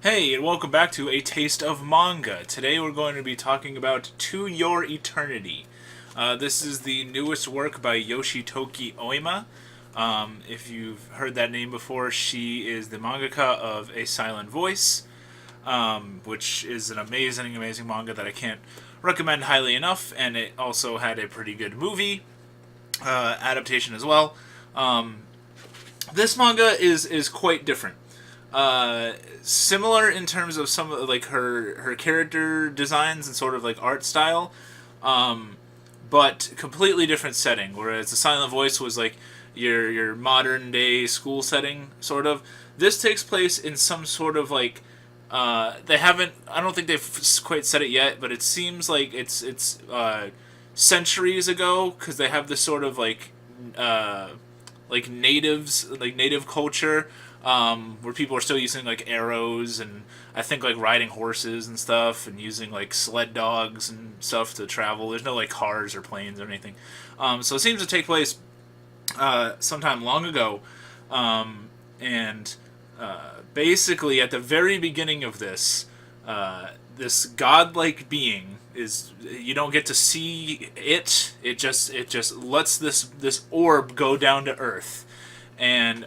Hey, and welcome back to A Taste of Manga. Today we're going to be talking about To Your Eternity. This is the newest work by Yoshitoki Oima. If you've heard that name before, she is the mangaka of A Silent Voice, which is an amazing, amazing manga that I can't recommend highly enough, and it also had a pretty good movie adaptation as well. This manga is quite different. Similar in terms of some of like her character designs and sort of like art style, but completely different setting. Whereas the Silent Voice was like your modern day school setting, sort of. This takes place in some sort of like they haven't. I don't think they've quite said it yet, but it seems like it's centuries ago because they have this sort of like natives, like native culture, where people are still using like arrows and I think like riding horses and stuff and using like sled dogs and stuff to travel. There's no like cars or planes or anything. So it seems to take place sometime long ago, and basically at the very beginning of this, this godlike being is you don't get to see it. It just lets this orb go down to earth, and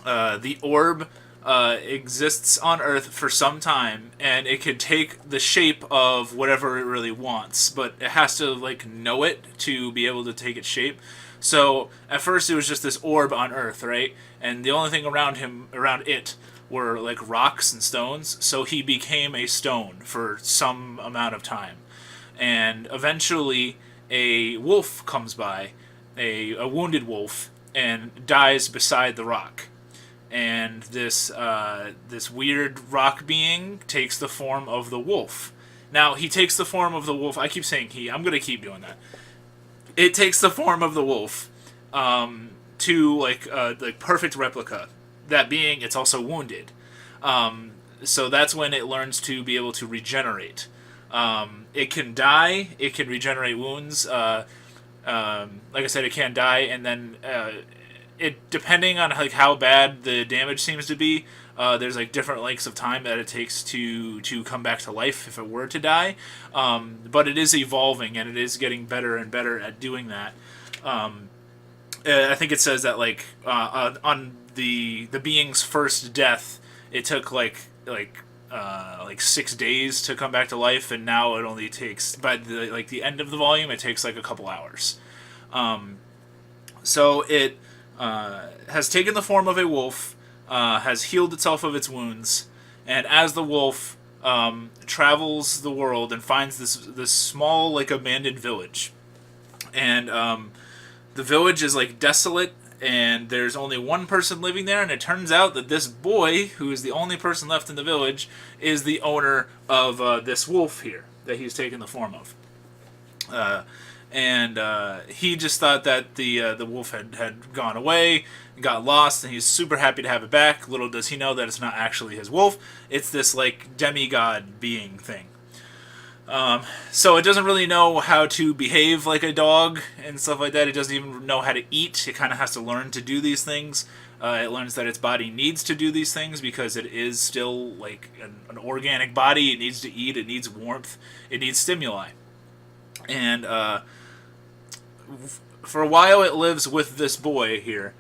the orb exists on Earth for some time, and it can take the shape of whatever it really wants, but it has to like know it to be able to take its shape. So at first it was just this orb on Earth, right? And the only thing around it, were like rocks and stones. So he became a stone for some amount of time, and eventually a wolf comes by, a wounded wolf, and dies beside the rock, and this weird rock being takes the form of the wolf. Now he takes the form of the wolf. I keep saying he. I'm gonna keep doing that. It takes the form of the wolf, to like perfect replica. That being, it's also wounded. So that's when it learns to be able to regenerate. It can die. It can regenerate wounds. Like I said, it can die, and then it depending on like how bad the damage seems to be. There's like different lengths of time that it takes to come back to life if it were to die. But it is evolving and it is getting better and better at doing that. I think it says that like on the being's first death, it took like 6 days to come back to life, and now it only takes by the end of the volume, it takes like a couple hours. So it has taken the form of a wolf, has healed itself of its wounds, and as the wolf travels the world and finds this small like abandoned village, and the village is like desolate, and there's only one person living there, and it turns out that this boy, who is the only person left in the village, is the owner of this wolf here that he's taken the form of. And he just thought that the wolf had gone away, got lost, and he's super happy to have it back. Little does he know that it's not actually his wolf. It's this like demigod being thing. So it doesn't really know how to behave like a dog and stuff like that. It doesn't even know how to eat. It kind of has to learn to do these things. It learns that its body needs to do these things because it is still like an organic body. It needs to eat. It needs warmth. It needs stimuli. And for a while, it lives with this boy here,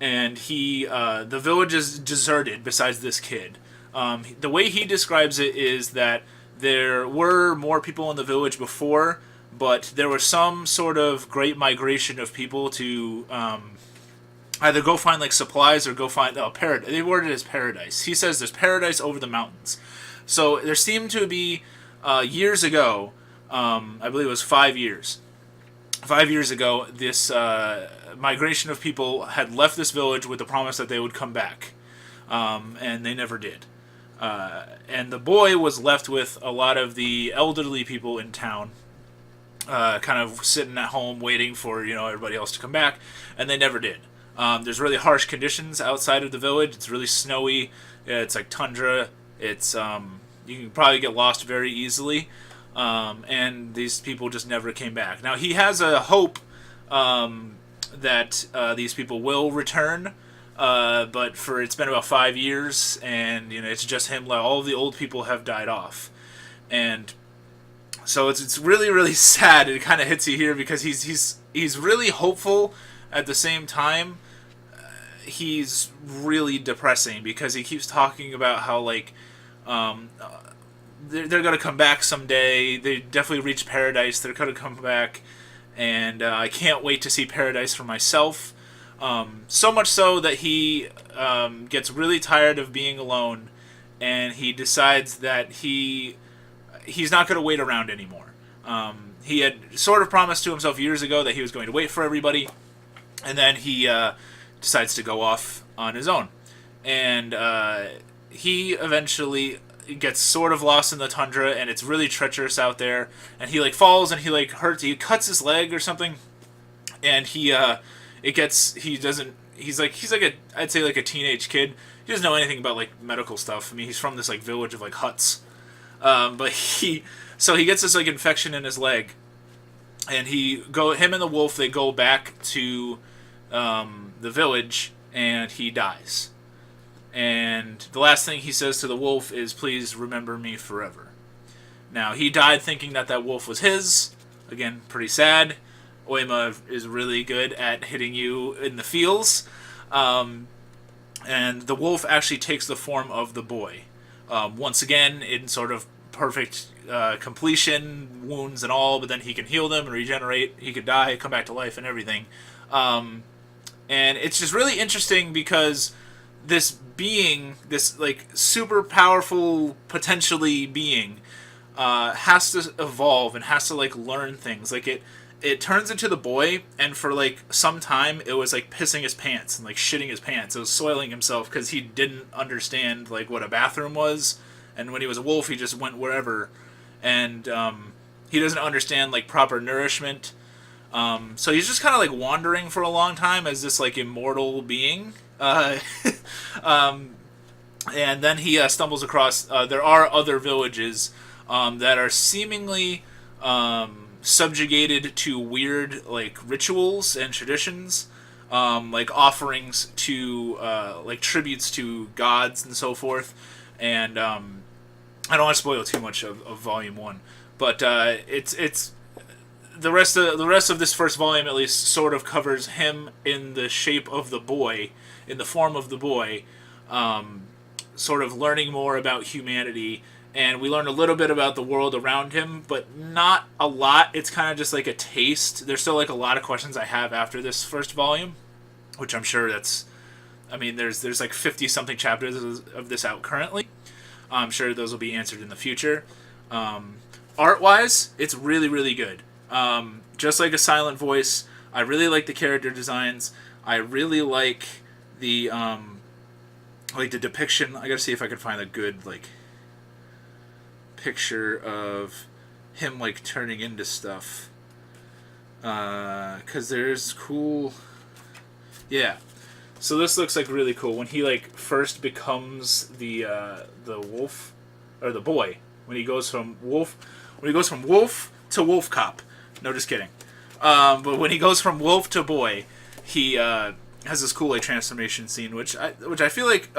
and the village is deserted. Besides this kid, the way he describes it is that there were more people in the village before, but there was some sort of great migration of people to either go find like supplies or go find paradise. They worded it as paradise. He says there's paradise over the mountains. So there seemed to be years ago, I believe it was 5 years. 5 years ago, this migration of people had left this village with the promise that they would come back, and they never did. And the boy was left with a lot of the elderly people in town, kind of sitting at home waiting for everybody else to come back, and they never did. There's really harsh conditions outside of the village. It's really snowy. It's like tundra. It's you can probably get lost very easily, and these people just never came back. Now he has a hope that these people will return. But it's been about 5 years, and it's just him. Like, all of the old people have died off, and so it's really really sad. It kind of hits you here because he's really hopeful at the same time. He's really depressing because he keeps talking about how like um, they're gonna come back someday. They definitely reach paradise. They're gonna come back, and I can't wait to see paradise for myself. So much so that he gets really tired of being alone, and he decides that he's not going to wait around anymore. He had sort of promised to himself years ago that he was going to wait for everybody, and then he decides to go off on his own. And he eventually gets sort of lost in the tundra, and it's really treacherous out there. And he like falls, and he like hurts. He cuts his leg or something, and he's like I'd say like a teenage kid. He doesn't know anything about like medical stuff. I mean, he's from this like village of like huts. But he gets this like infection in his leg, and him and the wolf, they go back to the village, and he dies. And the last thing he says to the wolf is, "Please remember me forever." Now, he died thinking that wolf was his. Again, pretty sad. Oima is really good at hitting you in the feels. And the wolf actually takes the form of the boy. Once again, in sort of perfect completion, wounds and all, but then he can heal them and regenerate. He could die, come back to life, and everything. And it's just really interesting because this being, this like super powerful, potentially being, has to evolve and has to like learn things. Like it turns into the boy, and for like some time it was like pissing his pants and like shitting his pants. It was soiling himself because he didn't understand like what a bathroom was, and when he was a wolf he just went wherever, and he doesn't understand like proper nourishment. So he's just kind of like wandering for a long time as this like immortal being. And then he stumbles across there are other villages that are seemingly subjugated to weird like rituals and traditions, like offerings to like tributes to gods and so forth. And I don't want to spoil too much of Volume 1, but it's the rest of this first volume at least sort of covers him in the shape of the boy, in the form of the boy, sort of learning more about humanity. And we learn a little bit about the world around him, but not a lot. It's kind of just like a taste. There's still like a lot of questions I have after this first volume, which I'm sure there's like 50 something chapters of this out currently. I'm sure those will be answered in the future. Art wise, it's really really good. Just like A Silent Voice, I really like the character designs. I really like the depiction. I gotta see if I can find a good like picture of him like turning into stuff, because there's cool, yeah. So this looks like really cool when he like first becomes the wolf, or the boy, when he goes from wolf to wolf cop. No, just kidding. But when he goes from wolf to boy, he has this cool like transformation scene, which I feel like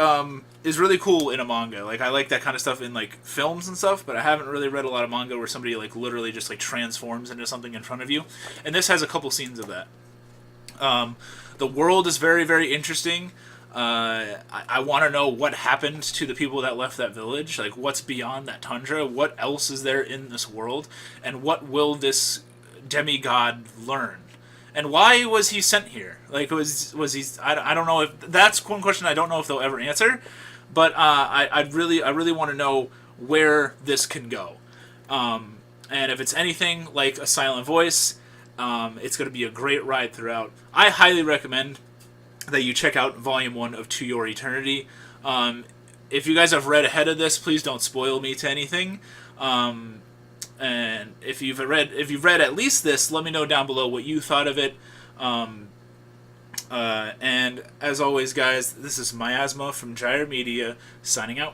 is really cool in a manga. Like I like that kind of stuff in like films and stuff, but I haven't really read a lot of manga where somebody like literally just like transforms into something in front of you. And this has a couple scenes of that. The world is very very interesting. I want to know what happened to the people that left that village. Like what's beyond that tundra? What else is there in this world? And what will this demigod learn? And why was he sent here? Like, was he? I don't know if that's one question I don't know if they'll ever answer. But I really want to know where this can go. And if it's anything like A Silent Voice, it's going to be a great ride throughout. I highly recommend that you check out Volume 1 of To Your Eternity. If you guys have read ahead of this, please don't spoil me to anything. And if you've read at least this, let me know down below what you thought of it. And as always, guys, this is Miasma from Gyre Media, signing out.